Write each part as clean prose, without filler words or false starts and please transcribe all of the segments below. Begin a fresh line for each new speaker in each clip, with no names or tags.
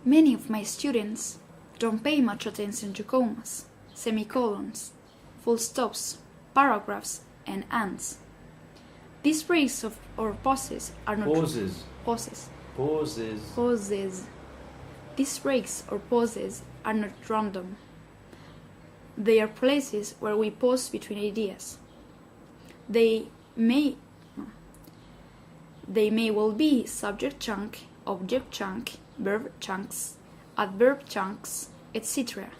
Many of my students don't pay much attention to commas, semicolons, full stops, paragraphs, and ands. These breaks or pauses are not pauses. These breaks or pauses are not random. They are places where we pause between ideas. They may well be subject chunk, object chunk, verb chunks, adverb chunks, etc.,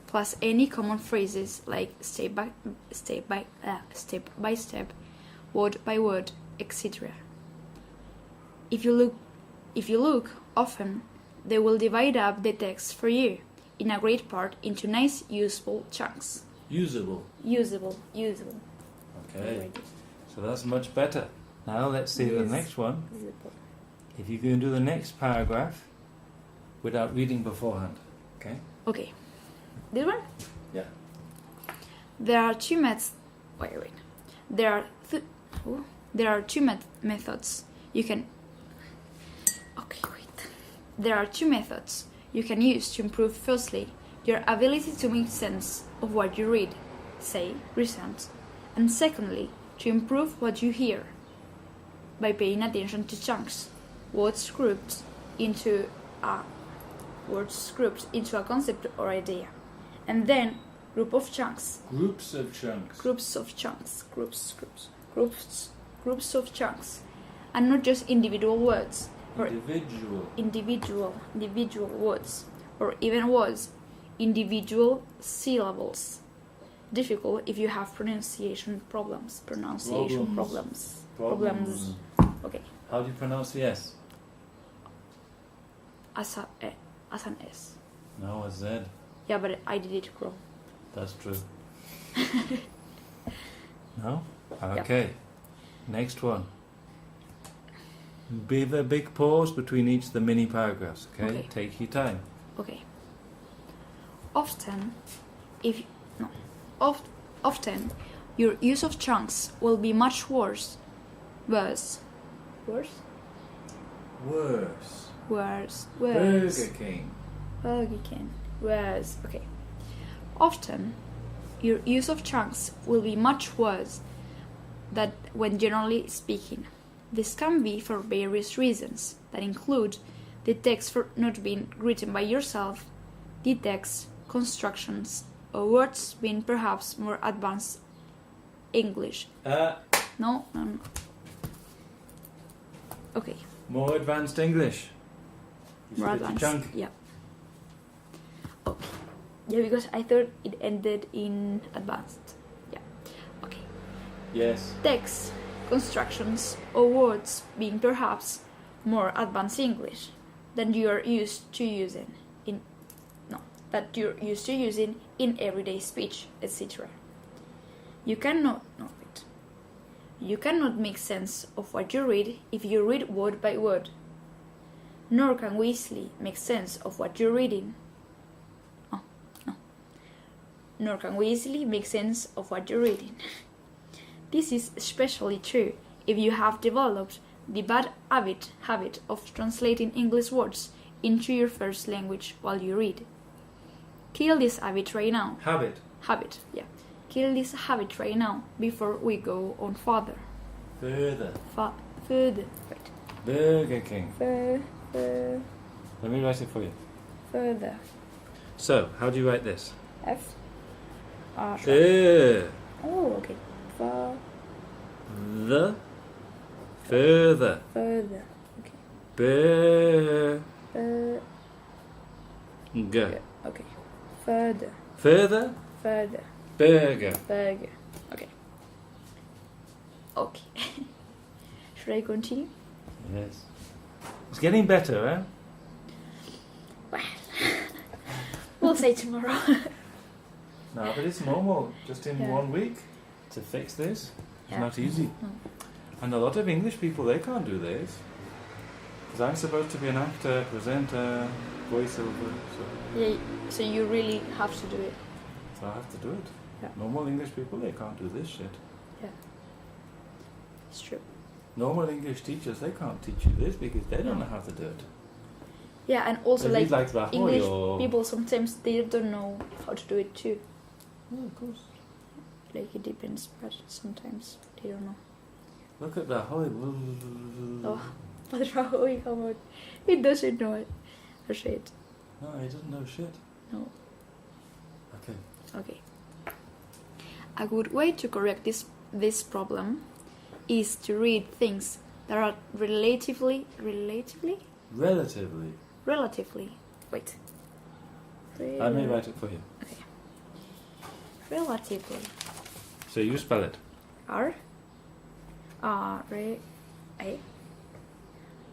plus any common phrases like step by step, word by word, etc. If you look often, they will divide up the text for you in a great part into nice, useful chunks.
Usable. Okay, so that's much better. Now let's see the next one. If you can do the next paragraph without reading beforehand. Okay?
Okay. This one?
Yeah.
There are two methods. There are two methods you can. There are two methods you can use to improve. Firstly, your ability to make sense of what you read, say, present, and secondly, to improve what you hear by paying attention to chunks, words grouped into a concept or idea, and then groups of chunks, and not just individual words. Individual words, or even words, individual syllables. Difficult if you have pronunciation problems. Okay.
How do you pronounce the S?
As an S.
No, a Z.
Yeah, but I did it wrong.
That's true. No? Okay.
Yep.
Next one. Give a big pause between each of the mini paragraphs, okay? Take your time.
Okay. Often, your use of chunks will be much worse. Worse.
Burger King.
Worse. Okay. Often, your use of chunks will be much worse than when generally speaking. This can be for various reasons that include the text for not being written by yourself, the text, constructions, or words being perhaps more advanced English. No. Okay.
More advanced English.
More advanced. Yeah. Okay. Yeah, because I thought it ended in advanced. Yeah. Okay.
Yes.
Text, constructions, or words being perhaps more advanced English than you are used to using in everyday speech, etc. You cannot make sense of what you read if you read word by word. Nor can we easily make sense of what you're reading. Nor can we easily make sense of what you're reading. This is especially true if you have developed the bad habit of translating English words into your first language while you read. Kill this habit right now.
Habit,
yeah. Kill this habit right now before we go on further.
Further.
Right.
Burger King. Let me write it for you.
Further.
So, how do you write this?
F. R. Oh, okay.
The. Further.
Okay.
Burger.
Okay. Further.
Burger.
Okay. Should I continue?
Yes. It's getting better, eh?
Well, we'll say tomorrow.
No, but it's normal. Just in 1 week to fix this. It's not easy. And a lot of English people, they can't do this. Because I'm supposed to be an actor, presenter, voiceover.
So you really have to do it.
So I have to do it.
Yeah.
Normal English people, they can't do this shit.
Yeah. It's true.
Normal English teachers, they can't teach you this because they don't know how to do it.
Yeah, and also
They
like
read like
English
or...
people sometimes they don't know how to do it too.
Oh, of course.
Like it depends, but sometimes they don't know.
Look at Rahoy.
Oh, but Rahoy, come on. He doesn't know it. Or shit.
No, he doesn't know shit.
No.
Okay.
Okay. A good way to correct this problem is to read things that are relatively. Wait.
I may write it for you.
Okay. Relatively.
So you spell it.
R. A.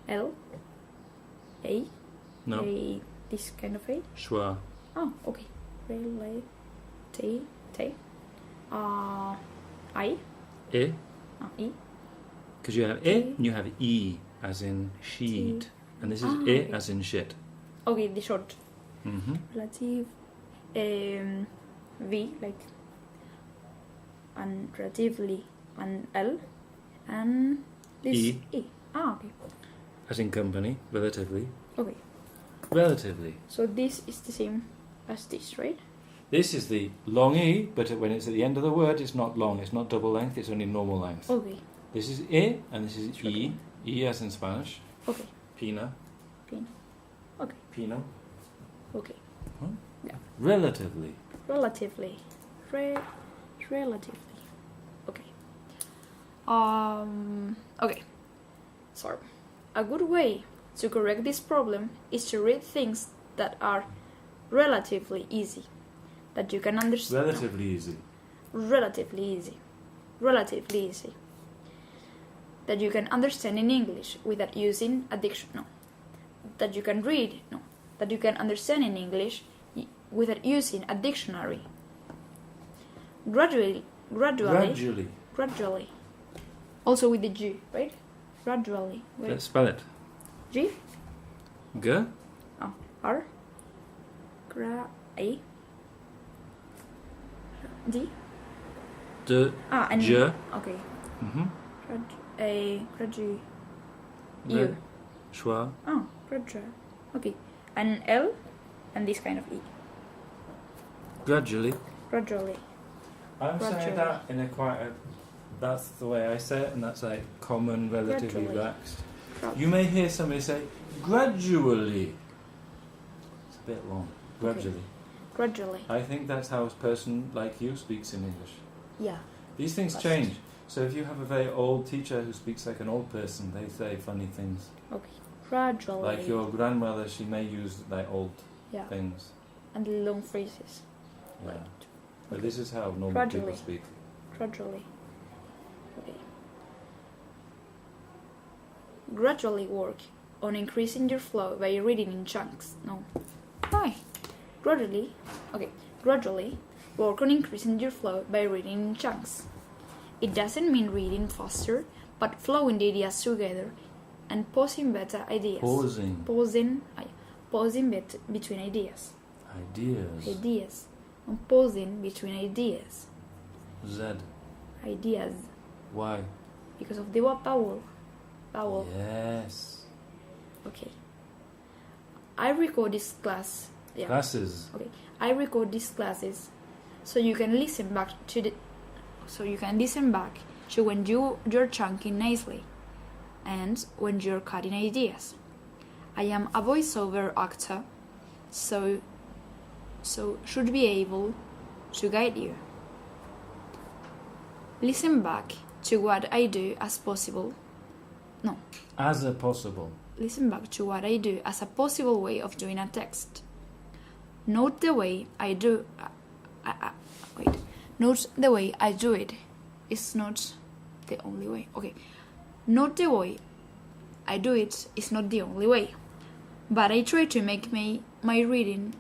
L. A.
No.
A. This kind of A.
Schwa.
Oh, okay. Relate. T. I.
E.
E.
Because you have E and you have E as in sheet. And this is E
okay.
as in shit.
Okay, the short.
Mm-hmm.
Relative. V, like. And relatively. And L. And this
E.
E. Ah, okay.
As in company, relatively.
Okay.
Relatively.
So this is the same as this, right?
This is the long E, but when it's at the end of the word, it's not long. It's not double length, it's only normal length.
Okay.
This is E, and this is
Short
E.
one.
E as in Spanish.
Okay.
Pina.
Pin. Okay.
Pino.
Okay.
Huh?
Yeah.
Relatively.
Relatively. Relatively. Okay. Okay. So, a good way to correct this problem is to read things that are relatively easy, that you can understand.
Relatively easy.
Relatively easy. Relatively easy. That you can understand in English without using a dictionary. No. That you can read. No. That you can understand in English without using a dictionary. Gradually. Also with the G, right? Gradually. Wait.
Let's spell it.
G.
G.
Oh, R. A. D.
D.
And
J.
Okay.
Mm-hmm.
Gradu.
Re.
U.
Schwa.
Oh, gradu. Okay. And L. And this kind of E.
Gradually.
Gradually.
I'm saying that in a quite a... That's the way I say it, and that's like common, relatively
Gradually.
relaxed. You may hear somebody say, gradually. It's a bit long. Gradually.
Okay. Gradually.
I think that's how a person like you speaks in English.
Yeah.
These things
Fast.
change. So if you have a very old teacher who speaks like an old person, they say funny things.
Okay. Gradually.
Like your grandmother, she may use like old
Yeah.
things.
And long phrases.
Yeah.
Like,
But
okay.
this is how normal
Gradually.
people speak.
Gradually. Okay. Gradually work on increasing your flow by reading in chunks. No. Why? Gradually. Okay. Gradually work on increasing your flow by reading in chunks. It doesn't mean reading faster, but flowing the ideas together and pausing better ideas.
Pausing.
Pausing between ideas.
Ideas.
And pausing between ideas.
Z.
Ideas.
Why?
Because of the word vowel.
Yes.
Okay. I record this class. Yeah.
Classes.
Okay. I record these classes so you can listen back to when you're chunking nicely and when you're cutting ideas. I am a voiceover actor, so should be able to guide you. Listen back to what I do as possible. No.
As a possible.
Listen back to what I do as a possible way of doing a text. Note the way I do. Note the way I do it. It's not the only way. Okay. Note the way I do it is not the only way. But I try to make my reading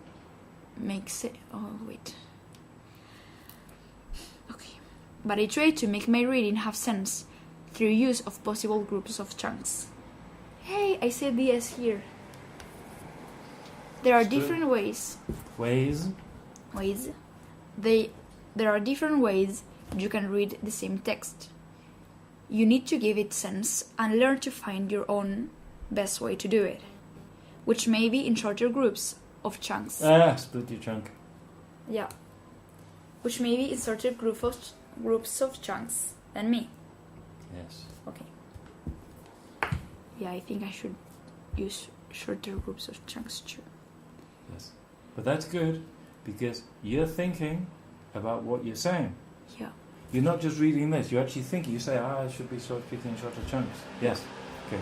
make sense. Oh wait. Okay. But I try to make my reading have sense through use of possible groups of chunks. Hey, I said yes here. There are different ways. There are different ways you can read the same text. You need to give it sense and learn to find your own best way to do it. which may be in shorter groups of chunks.
Split your chunk.
Yeah. Which may be in shorter groups of chunks than me.
Yes.
Okay. Yeah, I think I should use shorter groups of chunks too.
Yes. But that's good because you're thinking about what you're saying.
Yeah.
You're not just reading this, you're actually thinking. You say, I should be speaking in shorter chunks. Yes. Okay.